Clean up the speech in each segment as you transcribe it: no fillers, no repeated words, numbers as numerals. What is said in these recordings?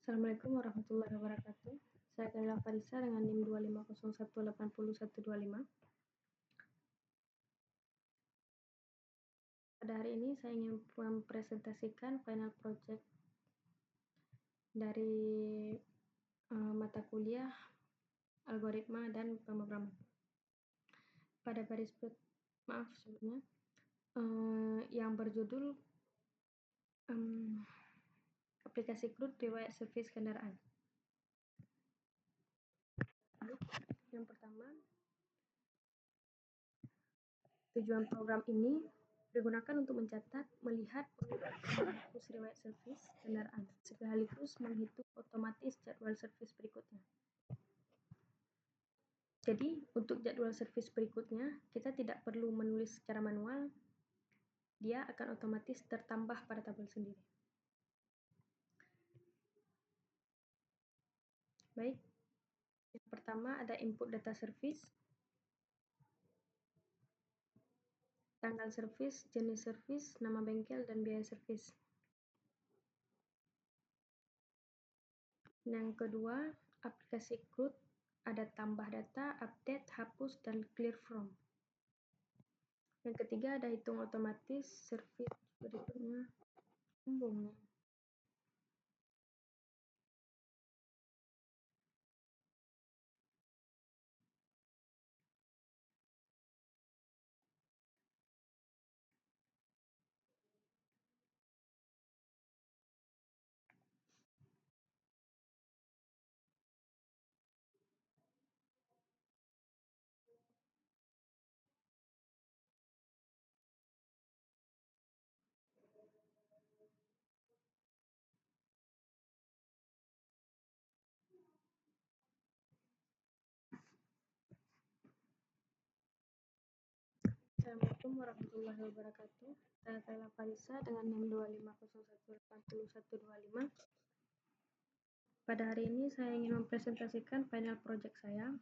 Assalamualaikum warahmatullahi wabarakatuh. Saya Kaila Farisa dengan NIM 2501808125. Pada hari ini saya ingin mempresentasikan final project dari mata kuliah algoritma dan pemrograman. Pada baris sebelumnya yang berjudul aplikasi CRUD riwayat servis kendaraan. Yang pertama, tujuan program ini digunakan untuk mencatat, melihat, menghapus riwayat servis kendaraan, sekaligus menghitung otomatis jadwal servis berikutnya. Jadi, untuk jadwal servis berikutnya, kita tidak perlu menulis secara manual, dia akan otomatis tertambah pada tabel sendiri. Baik, yang pertama ada input data servis, tanggal servis, jenis servis, nama bengkel, dan biaya servis. Yang kedua, aplikasi CRUD ada tambah data, update, hapus, dan clear from. Yang ketiga ada hitung otomatis servis berikutnya. Assalamualaikum warahmatullahi wabarakatuh. Saya Kaila Farisa dengan NIM 2501808125. Pada hari ini saya ingin mempresentasikan final project saya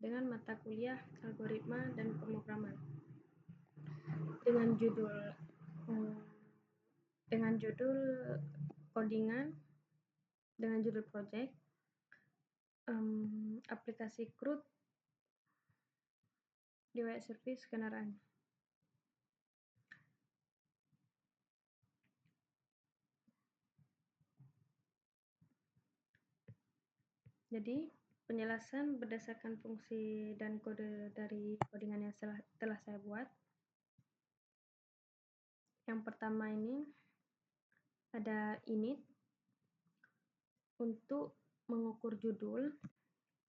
dengan mata kuliah algoritma dan pemrograman dengan judul codingan, dengan judul project aplikasi CRUD riwayat servis kendaraan. Jadi, penjelasan berdasarkan fungsi dan kode dari codingan yang telah saya buat. Yang pertama ini ada init untuk mengukur judul,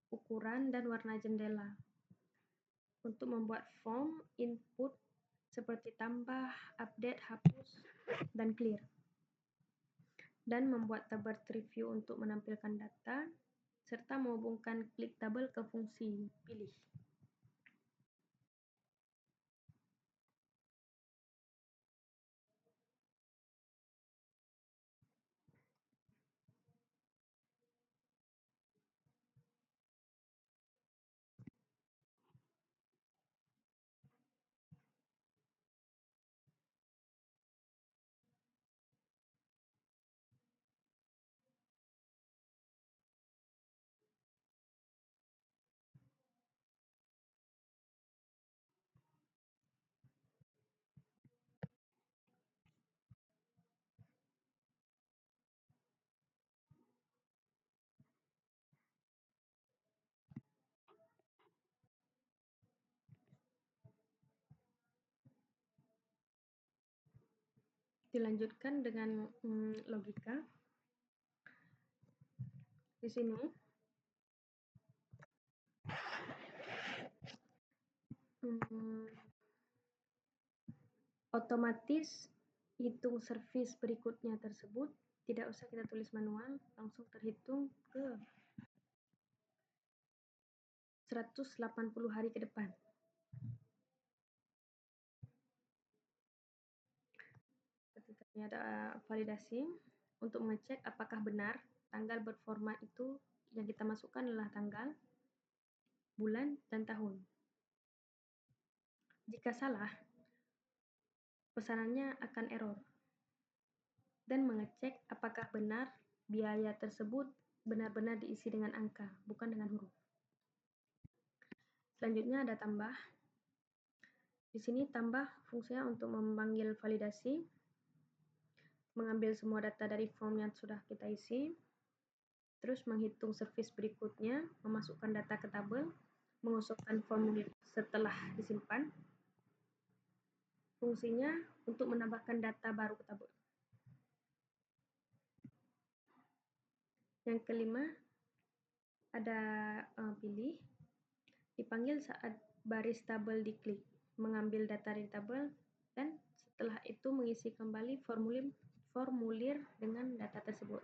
ukuran, dan warna jendela. Untuk membuat form input seperti tambah, update, hapus, dan clear. Dan membuat tabel review untuk menampilkan data, serta menghubungkan klik tabel ke fungsi pilih. Dilanjutkan dengan logika. Di sini otomatis hitung servis berikutnya tersebut tidak usah kita tulis manual, langsung terhitung ke 180 hari ke depan. Ketika ini ada validasi untuk mengecek apakah benar tanggal berformat itu yang kita masukkan adalah tanggal, bulan, dan tahun. Jika salah, pesanannya akan error. Dan mengecek apakah benar biaya tersebut benar-benar diisi dengan angka, bukan dengan huruf. Selanjutnya ada tambah. Di sini tambah fungsinya untuk memanggil validasi, mengambil semua data dari form yang sudah kita isi, terus menghitung servis berikutnya, memasukkan data ke tabel, mengosongkan formulir setelah disimpan. Fungsinya untuk menambahkan data baru ke tabel. Yang kelima, ada pilih, dipanggil saat baris tabel diklik, mengambil data dari tabel, dan setelah itu mengisi kembali formulir dengan data tersebut.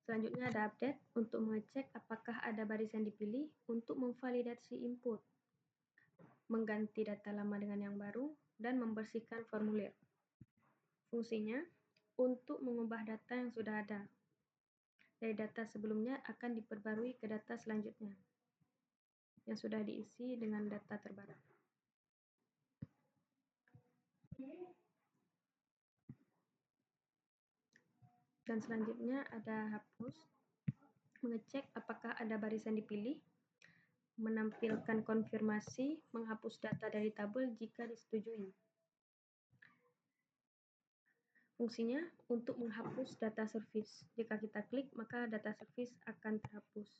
Selanjutnya ada update untuk mengecek apakah ada baris yang dipilih untuk memvalidasi input, mengganti data lama dengan yang baru, dan membersihkan formulir. Fungsinya untuk mengubah data yang sudah ada. Dari data sebelumnya akan diperbarui ke data selanjutnya yang sudah diisi dengan data terbaru. Dan selanjutnya ada hapus, mengecek apakah ada barisan dipilih, menampilkan konfirmasi, menghapus data dari tabel jika disetujui. Fungsinya untuk menghapus data servis. Jika kita klik, maka data servis akan terhapus.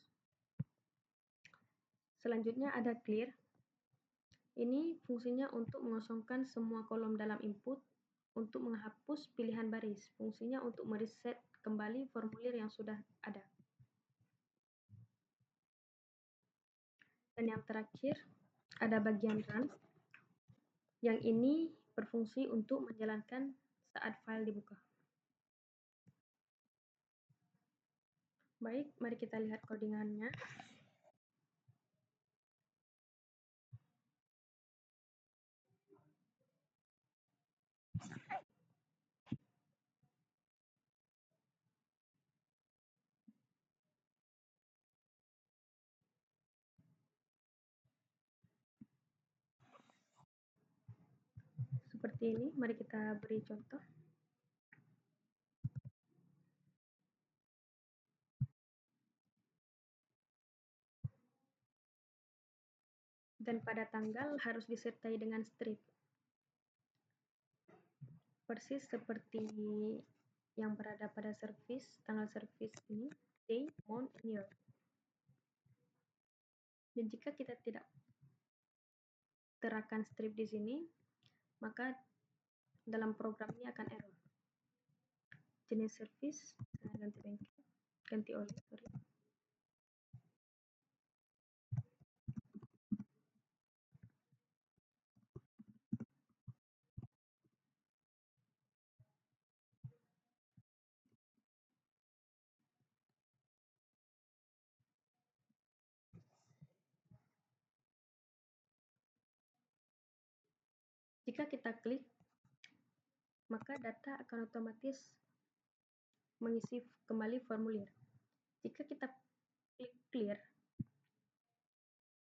Selanjutnya ada clear. Ini fungsinya untuk mengosongkan semua kolom dalam input, untuk menghapus pilihan baris. Fungsinya untuk mereset kembali formulir yang sudah ada. Dan yang terakhir, ada bagian run. Yang ini berfungsi untuk menjalankan saat file dibuka. Baik, mari kita lihat codingannya. Seperti ini, mari kita beri contoh. Dan pada tanggal harus disertai dengan strip. Persis seperti yang berada pada servis, tanggal servis ini, day, month, and year. Dan jika kita tidak terakan strip di sini, maka dalam program ini akan error. Jenis servis, ganti oleh, sorry. Jika kita klik, maka data akan otomatis mengisi kembali formulir. Jika kita klik clear,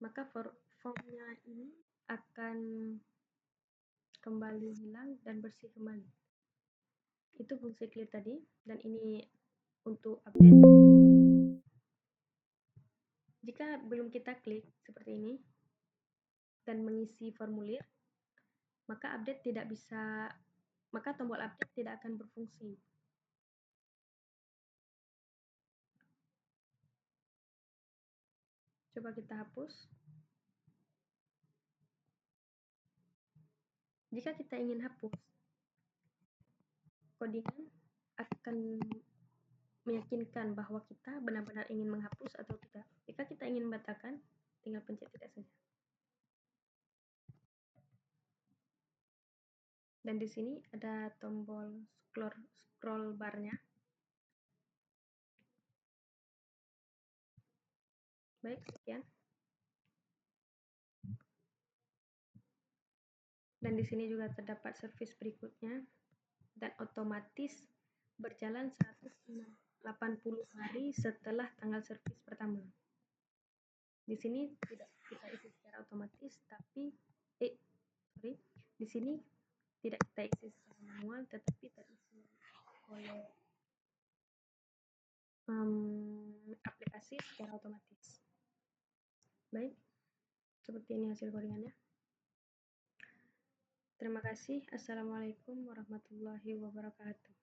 maka formnya ini akan kembali hilang dan bersih kembali. Itu fungsi clear tadi, dan ini untuk update. Jika belum kita klik seperti ini dan mengisi formulir, maka tombol update tidak akan berfungsi. Coba kita hapus. Jika kita ingin hapus, codingan akan meyakinkan bahwa kita benar-benar ingin menghapus atau tidak. Jika kita ingin membatalkan, tinggal pencet tidak saja. Dan di sini ada tombol scroll barnya. Baik, sekian. Dan di sini juga terdapat servis berikutnya, dan otomatis berjalan 180 hari setelah tanggal servis pertama. Di sini tidak kita isi secara otomatis, tapi di sini tidak kita isi secara manual, tetapi terisi oleh aplikasi secara otomatis. Baik, seperti ini hasil codingannya. Terima kasih. Assalamualaikum warahmatullahi wabarakatuh.